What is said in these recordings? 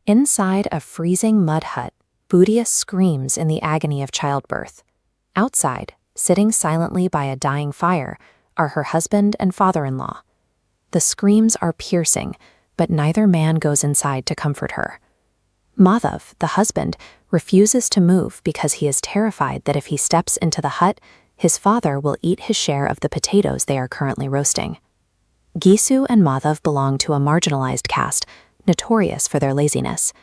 Inside a freezing mud hut, Budia screams in the agony of childbirth. Outside, sitting silently by a dying fire, are her husband and father-in-law. The screams are piercing, but neither man goes inside to comfort her. Madhav, the husband, refuses to move because he is terrified that if he steps into the hut, his father will eat his share of the potatoes they are currently roasting. Gisu and Madhav belong to a marginalized caste, notorious for their laziness.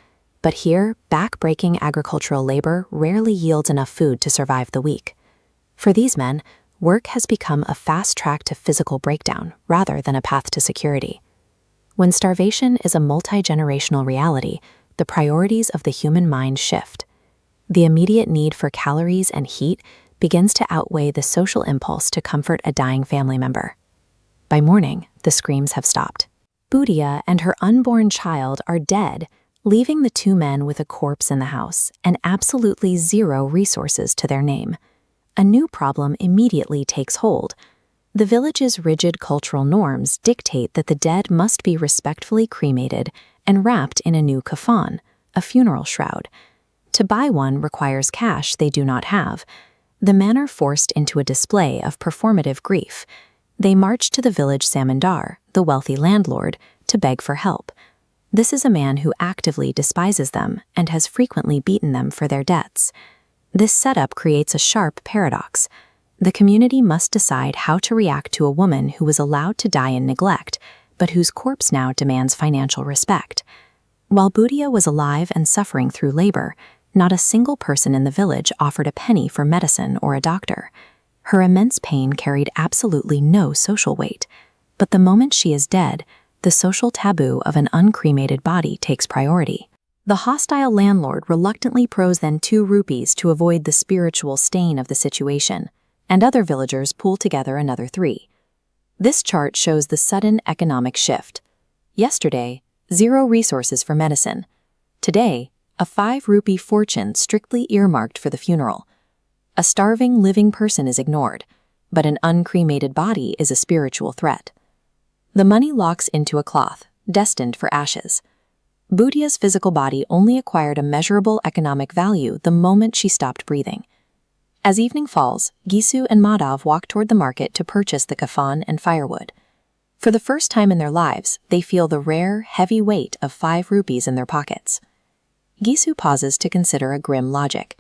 But here, back-breaking agricultural labor rarely yields enough food to survive the week. For these men, work has become a fast track to physical breakdown rather than a path to security. When starvation is a multi-generational reality, the priorities of the human mind shift. The immediate need for calories and heat begins to outweigh the social impulse to comfort a dying family member. By morning, the screams have stopped. Budia and her unborn child are dead, leaving the two men with a corpse in the house and absolutely zero resources to their name. A new problem immediately takes hold. The village's rigid cultural norms dictate that the dead must be respectfully cremated and wrapped in a new kafan, a funeral shroud. To buy one requires cash they do not have. The men are forced into a display of performative grief. They march to the village zamindar, the wealthy landlord, to beg for help. This is a man who actively despises them and has frequently beaten them for their debts. This setup creates a sharp paradox. The community must decide how to react to a woman who was allowed to die in neglect, but whose corpse now demands financial respect. While Budia was alive and suffering through labor, not a single person in the village offered a penny for medicine or a doctor. Her immense pain carried absolutely no social weight. But the moment she is dead, the social taboo of an uncremated body takes priority. The hostile landlord reluctantly throws then 2 rupees to avoid the spiritual stain of the situation, and other villagers pool together another 3. This chart shows the sudden economic shift. Yesterday, 0 resources for medicine. Today, a 5 rupee fortune strictly earmarked for the funeral. A starving living person is ignored, but an uncremated body is a spiritual threat. The money locks into a cloth, destined for ashes. Budia's physical body only acquired a measurable economic value the moment she stopped breathing. As evening falls, Gisu and Madhav walk toward the market to purchase the kafan and firewood. For the first time in their lives, they feel the rare, heavy weight of 5 rupees in their pockets. Gisu pauses to consider a grim logic.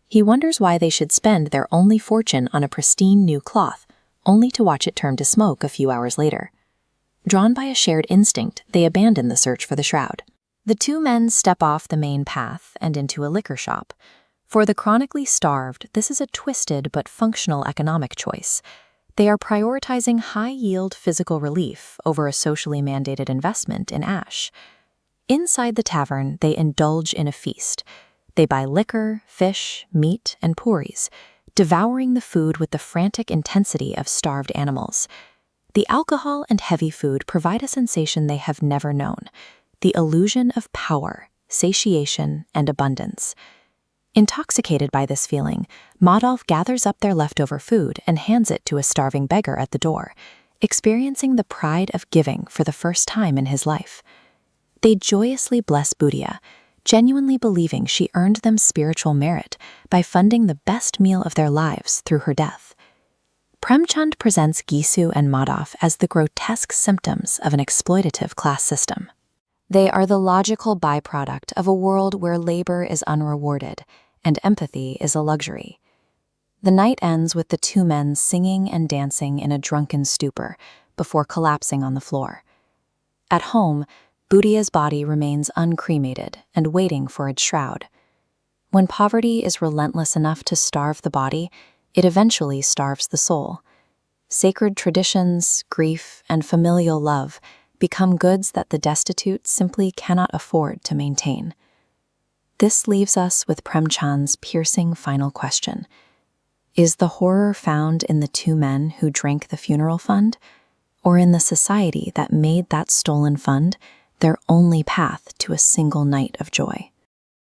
He wonders why they should spend their only fortune on a pristine new cloth, only to watch it turn to smoke a few hours later. Drawn by a shared instinct, they abandon the search for the shroud. The 2 men step off the main path and into a liquor shop. For the chronically starved, this is a twisted but functional economic choice. They are prioritizing high-yield physical relief over a socially mandated investment in ash. Inside the tavern, they indulge in a feast. They buy liquor, fish, meat, and puris, devouring the food with the frantic intensity of starved animals. The alcohol and heavy food provide a sensation they have never known, the illusion of power, satiation, and abundance. Intoxicated by this feeling, Madhav gathers up their leftover food and hands it to a starving beggar at the door, experiencing the pride of giving for the first time in his life. They joyously bless Budia, genuinely believing she earned them spiritual merit by funding the best meal of their lives through her death. Premchand presents Gisu and Madhav as the grotesque symptoms of an exploitative class system. They are the logical byproduct of a world where labor is unrewarded and empathy is a luxury. The night ends with the 2 men singing and dancing in a drunken stupor before collapsing on the floor. At home, Budia's body remains uncremated and waiting for its shroud. When poverty is relentless enough to starve the body, it eventually starves the soul. Sacred traditions, grief, and familial love become goods that the destitute simply cannot afford to maintain. This leaves us with Premchand's piercing final question. Is the horror found in the 2 men who drank the funeral fund, or in the society that made that stolen fund their only path to a single night of joy?